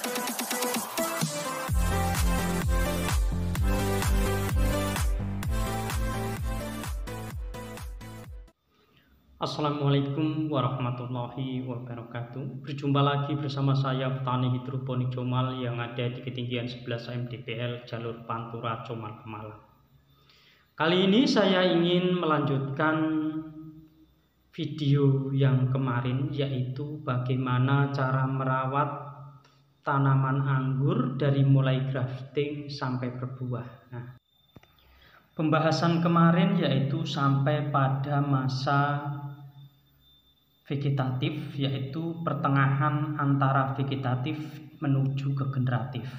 Assalamualaikum warahmatullahi wabarakatuh. Berjumpa lagi bersama saya petani hidroponik Comal yang ada di ketinggian 11 mdpl jalur Pantura Comal Pemalang. Kali ini saya ingin melanjutkan video yang kemarin, yaitu bagaimana cara merawat tanaman anggur dari mulai grafting sampai berbuah. Nah, pembahasan kemarin yaitu sampai pada masa vegetatif, yaitu pertengahan antara vegetatif menuju ke generatif,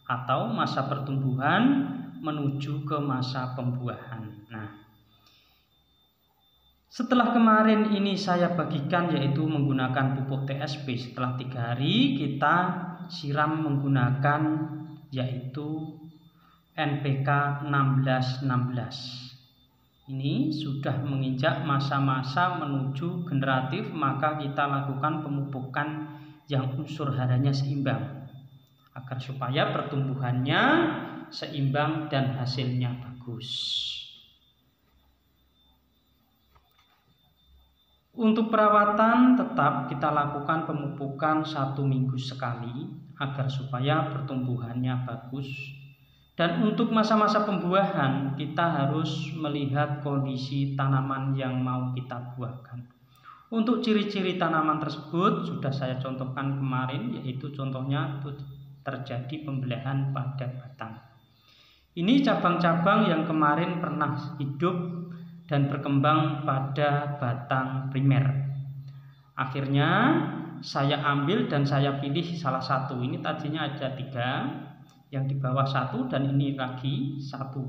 atau masa pertumbuhan menuju ke masa pembuahan. Nah, setelah kemarin ini saya bagikan yaitu menggunakan pupuk TSP. Setelah 3 hari kita siram menggunakan yaitu NPK 1616. Ini sudah menginjak masa-masa menuju generatif, maka kita lakukan pemupukan yang unsur haranya seimbang agar supaya pertumbuhannya seimbang dan hasilnya bagus. Untuk perawatan tetap kita lakukan pemupukan 1 minggu sekali agar supaya pertumbuhannya bagus. Dan untuk masa-masa pembuahan kita harus melihat kondisi tanaman yang mau kita buahkan. Untuk ciri-ciri tanaman tersebut sudah saya contohkan kemarin, yaitu contohnya terjadi pembelahan pada batang. Ini cabang-cabang yang kemarin pernah hidup dan berkembang pada batang primer. Akhirnya saya ambil dan saya pilih salah satu. Ini tadinya ada 3, yang di bawah 1 dan ini lagi 1.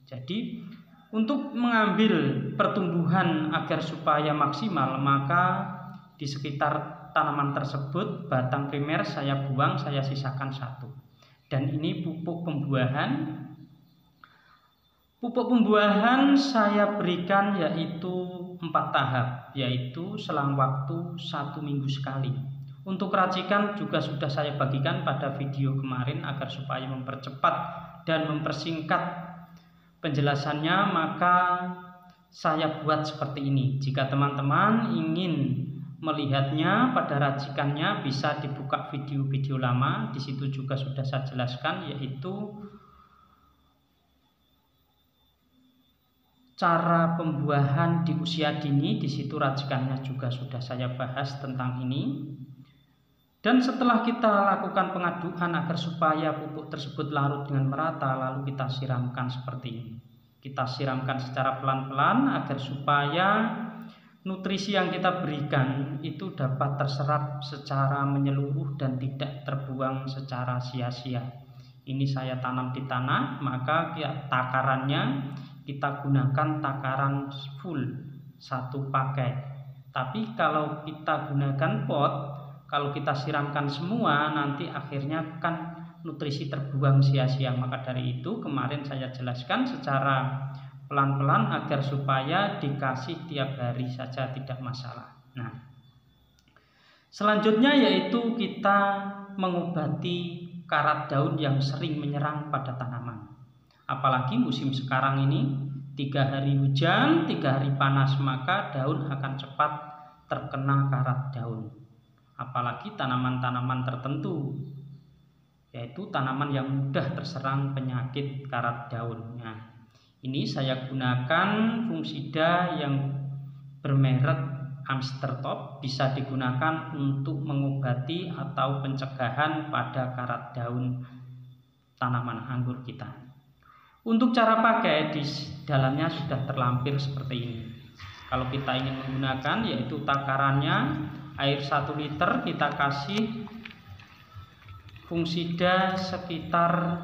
Jadi untuk mengambil pertumbuhan agar supaya maksimal, maka di sekitar tanaman tersebut batang primer saya buang, saya sisakan 1. Dan ini pupuk pembuahan. Pupuk pembuahan saya berikan yaitu 4 tahap, yaitu selang waktu 1 minggu sekali. Untuk racikan juga sudah saya bagikan pada video kemarin agar supaya mempercepat dan mempersingkat penjelasannya, maka saya buat seperti ini. Jika teman-teman ingin melihatnya pada racikannya, bisa dibuka video-video lama. Di situ juga sudah saya jelaskan yaitu cara pembuahan di usia dini. Di situ racikannya juga sudah saya bahas tentang ini. Dan setelah kita lakukan pengadukan agar supaya pupuk tersebut larut dengan merata, lalu kita siramkan seperti ini. Kita siramkan secara pelan-pelan agar supaya nutrisi yang kita berikan itu dapat terserap secara menyeluruh dan tidak terbuang secara sia-sia. Ini saya tanam di tanah, maka takarannya kita gunakan takaran full 1 paket. Tapi kalau kita gunakan pot, kalau kita siramkan semua, nanti akhirnya kan nutrisi terbuang sia-sia. Maka dari itu kemarin saya jelaskan secara pelan-pelan agar supaya dikasih tiap hari saja tidak masalah. Nah, selanjutnya yaitu kita mengobati karat daun yang sering menyerang pada tanaman. Apalagi musim sekarang ini 3 hari hujan, 3 hari panas, maka daun akan cepat terkena karat daun. Apalagi tanaman-tanaman tertentu, yaitu tanaman yang mudah terserang penyakit karat daun. Nah, ini saya gunakan fungisida yang bermerek Amster Top, bisa digunakan untuk mengobati atau pencegahan pada karat daun tanaman anggur kita. Untuk cara pakai, di dalamnya sudah terlampir seperti ini. Kalau kita ingin menggunakan, yaitu takarannya air 1 liter, kita kasih fungisida sekitar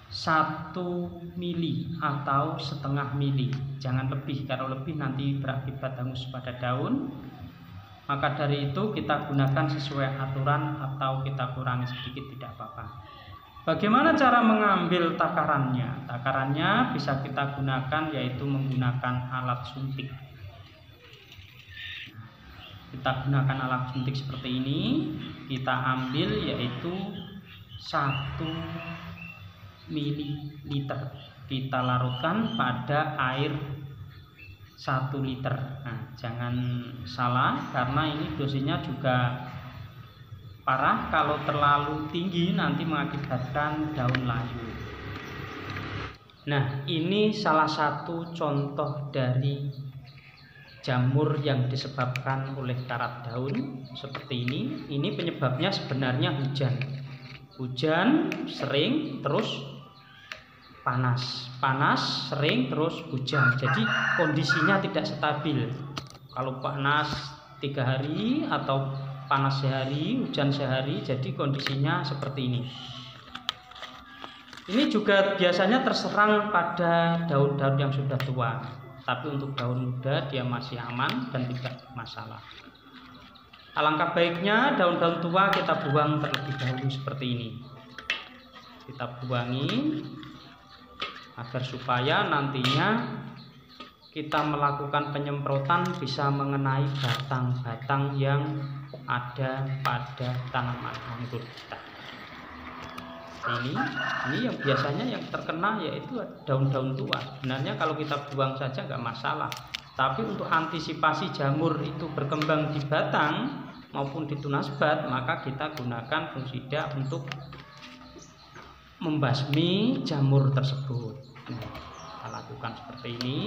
1 mili atau setengah mili, jangan lebih. Kalau lebih nanti berakibat hangus pada daun. Maka dari itu kita gunakan sesuai aturan atau kita kurangi sedikit tidak apa-apa. Bagaimana cara mengambil takarannya? Takarannya bisa kita gunakan yaitu menggunakan alat suntik. Kita gunakan alat suntik seperti ini, kita ambil yaitu 1 ml, kita larutkan pada air 1 liter. Nah, jangan salah karena ini dosisnya juga parah, kalau terlalu tinggi nanti mengakibatkan daun layu. Nah, ini salah satu contoh dari jamur yang disebabkan oleh karat daun seperti ini. Ini penyebabnya sebenarnya hujan. Hujan sering terus panas, panas sering terus hujan. Jadi kondisinya tidak stabil. Kalau panas 3 hari atau panas sehari, hujan sehari, jadi kondisinya seperti ini. Ini juga biasanya terserang pada daun-daun yang sudah tua. Tapi untuk daun muda dia masih aman dan tidak masalah. Alangkah baiknya daun-daun tua kita buang terlebih dahulu seperti ini. Kita buangi agar supaya nantinya kita melakukan penyemprotan bisa mengenai batang-batang yang ada pada tanaman anggur kita. Ini yang biasanya yang terkena yaitu daun-daun tua. Sebenarnya kalau kita buang saja nggak masalah, tapi untuk antisipasi jamur itu berkembang di batang maupun di tunas bat, maka kita gunakan fungisida untuk membasmi jamur tersebut. Nah, kita lakukan seperti ini.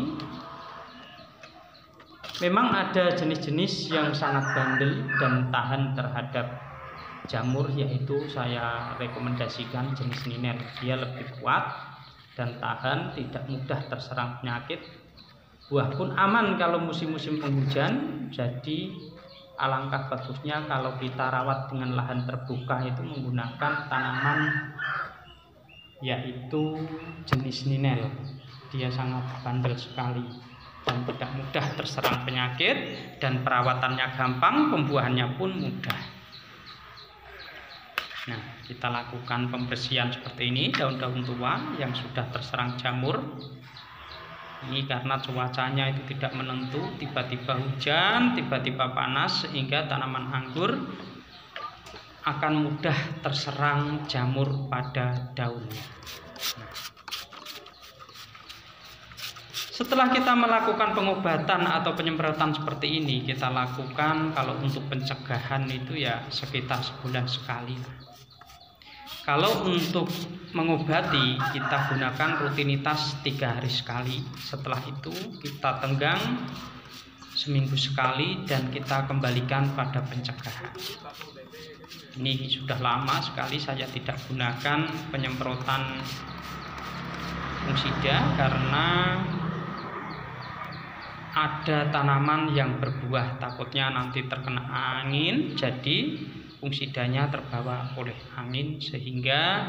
Memang ada jenis-jenis yang sangat bandel dan tahan terhadap jamur, yaitu saya rekomendasikan jenis Ninel. Dia lebih kuat dan tahan, tidak mudah terserang penyakit. Buah pun aman kalau musim-musim penghujan. Jadi alangkah bagusnya kalau kita rawat dengan lahan terbuka itu menggunakan tanaman yaitu jenis Ninel. Dia sangat bandel sekali dan tidak mudah terserang penyakit, dan perawatannya gampang, pembuahannya pun mudah. Nah, kita lakukan pembersihan seperti ini daun-daun tua yang sudah terserang jamur. Ini karena cuacanya itu tidak menentu, tiba-tiba hujan, tiba-tiba panas, sehingga tanaman anggur akan mudah terserang jamur pada daunnya. Setelah kita melakukan pengobatan atau penyemprotan seperti ini, kita lakukan kalau untuk pencegahan itu ya sekitar sebulan sekali. Kalau untuk mengobati kita gunakan rutinitas 3 hari sekali. Setelah itu kita tenggang seminggu sekali dan kita kembalikan pada pencegahan. Ini sudah lama sekali saya tidak gunakan penyemprotan fungisida karena ada tanaman yang berbuah, takutnya nanti terkena angin, jadi fungsidanya terbawa oleh angin sehingga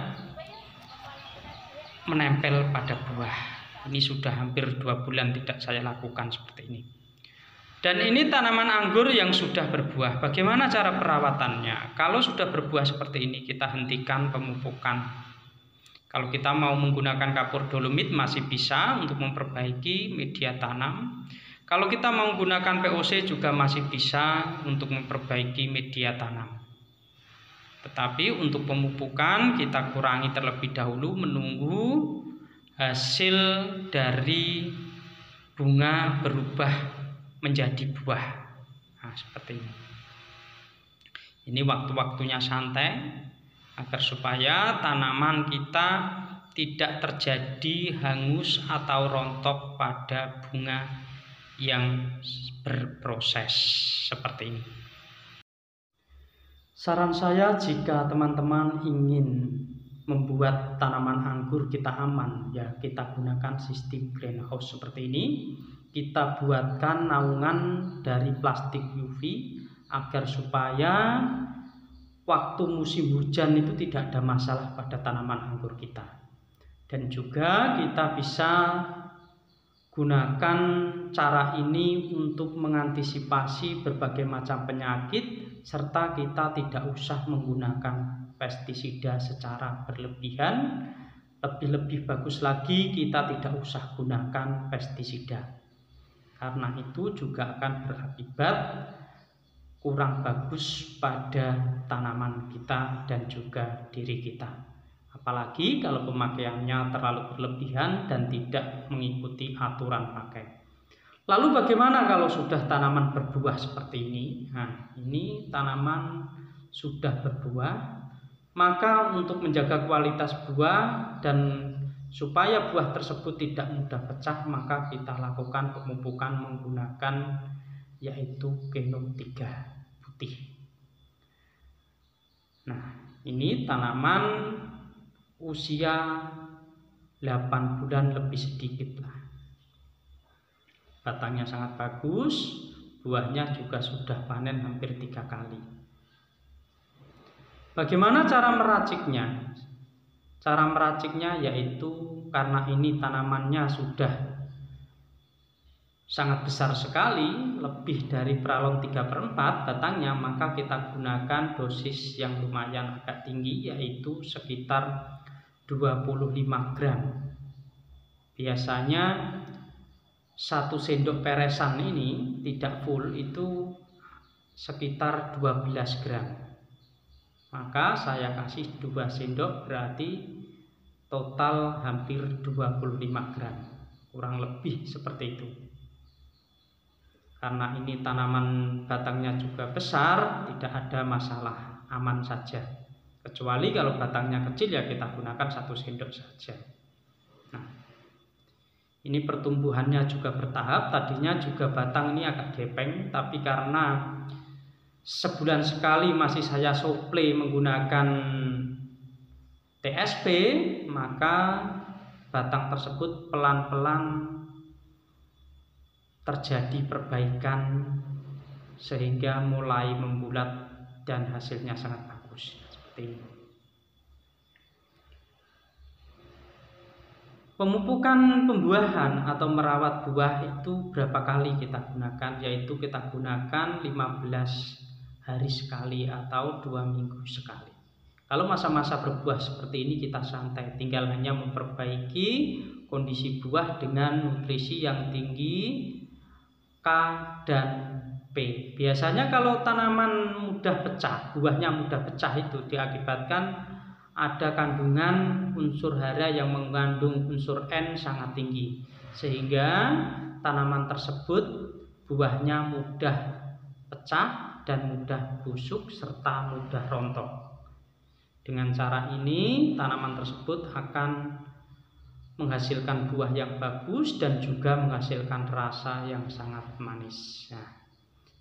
menempel pada buah. Ini sudah hampir 2 bulan tidak saya lakukan seperti ini. Dan ini tanaman anggur yang sudah berbuah. Bagaimana cara perawatannya? Kalau sudah berbuah seperti ini, kita hentikan pemupukan. Kalau kita mau menggunakan kapur dolomit masih bisa untuk memperbaiki media tanam. Kalau kita mau menggunakan POC juga masih bisa untuk memperbaiki media tanam. Tetapi untuk pemupukan kita kurangi terlebih dahulu, menunggu hasil dari bunga berubah menjadi buah. Nah, seperti ini. Ini waktu-waktunya santai agar supaya tanaman kita tidak terjadi hangus atau rontok pada bunga yang berproses seperti ini. Saran saya, jika teman-teman ingin membuat tanaman anggur kita aman, ya kita gunakan sistem greenhouse seperti ini. Kita buatkan naungan dari plastik UV agar supaya waktu musim hujan itu tidak ada masalah pada tanaman anggur kita. Dan juga kita bisa gunakan cara ini untuk mengantisipasi berbagai macam penyakit, serta kita tidak usah menggunakan pestisida secara berlebihan. Lebih bagus lagi kita tidak usah gunakan pestisida, karena itu juga akan berakibat kurang bagus pada tanaman kita dan juga diri kita. Apalagi kalau pemakaiannya terlalu berlebihan dan tidak mengikuti aturan pakai. Lalu bagaimana kalau sudah tanaman berbuah seperti ini? Nah, ini tanaman sudah berbuah, maka untuk menjaga kualitas buah dan supaya buah tersebut tidak mudah pecah, maka kita lakukan pemupukan menggunakan yaitu Genom 3 putih. Nah, ini tanaman usia 8 bulan lebih sedikit lah. Batangnya sangat bagus, buahnya juga sudah panen hampir 3 kali. Bagaimana cara meraciknya? Cara meraciknya yaitu karena ini tanamannya sudah sangat besar sekali, lebih dari pralon 3/4 batangnya, maka kita gunakan dosis yang lumayan agak tinggi, yaitu sekitar 25 gram. Biasanya 1 sendok peresan ini tidak full, itu sekitar 12 gram. Maka saya kasih 2 sendok, berarti total hampir 25 gram. Kurang lebih seperti itu. Karena ini tanaman batangnya juga besar, tidak ada masalah, aman saja. Kecuali kalau batangnya kecil ya kita gunakan 1 sendok saja. Nah, ini pertumbuhannya juga bertahap. Tadinya juga batang ini agak gepeng, tapi karena sebulan sekali masih saya suplai menggunakan TSP, maka batang tersebut pelan-pelan terjadi perbaikan sehingga mulai membulat dan hasilnya sangat bagus seperti ini. Pemupukan pembuahan atau merawat buah itu berapa kali kita gunakan? Yaitu kita gunakan 15 hari sekali atau 2 minggu sekali. Kalau masa-masa berbuah seperti ini kita santai, tinggal hanya memperbaiki kondisi buah dengan nutrisi yang tinggi K dan P. Biasanya kalau tanaman mudah pecah, buahnya mudah pecah, itu diakibatkan ada kandungan unsur hara yang mengandung unsur N sangat tinggi, sehingga tanaman tersebut buahnya mudah pecah dan mudah busuk serta mudah rontok. Dengan cara ini tanaman tersebut akan menghasilkan buah yang bagus dan juga menghasilkan rasa yang sangat manis. Nah,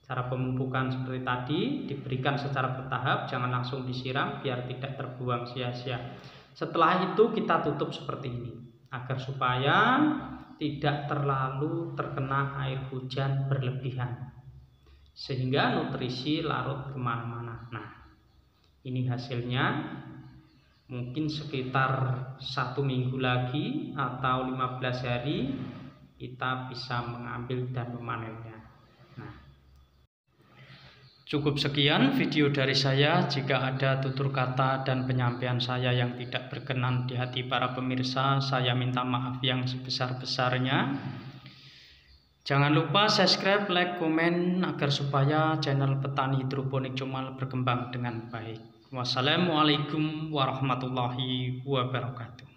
cara pemupukan seperti tadi, diberikan secara bertahap, jangan langsung disiram biar tidak terbuang sia-sia. Setelah itu kita tutup seperti ini agar supaya tidak terlalu terkena air hujan berlebihan sehingga nutrisi larut kemana-mana. Nah, ini hasilnya. Mungkin sekitar 1 minggu lagi atau 15 hari kita bisa mengambil dan memanennya. Nah, cukup sekian video dari saya. Jika ada tutur kata dan penyampaian saya yang tidak berkenan di hati para pemirsa, saya minta maaf yang sebesar-besarnya. Jangan lupa subscribe, like, komen agar supaya channel Petani Hidroponik Comal berkembang dengan baik. Wassalamualaikum warahmatullahi wabarakatuh.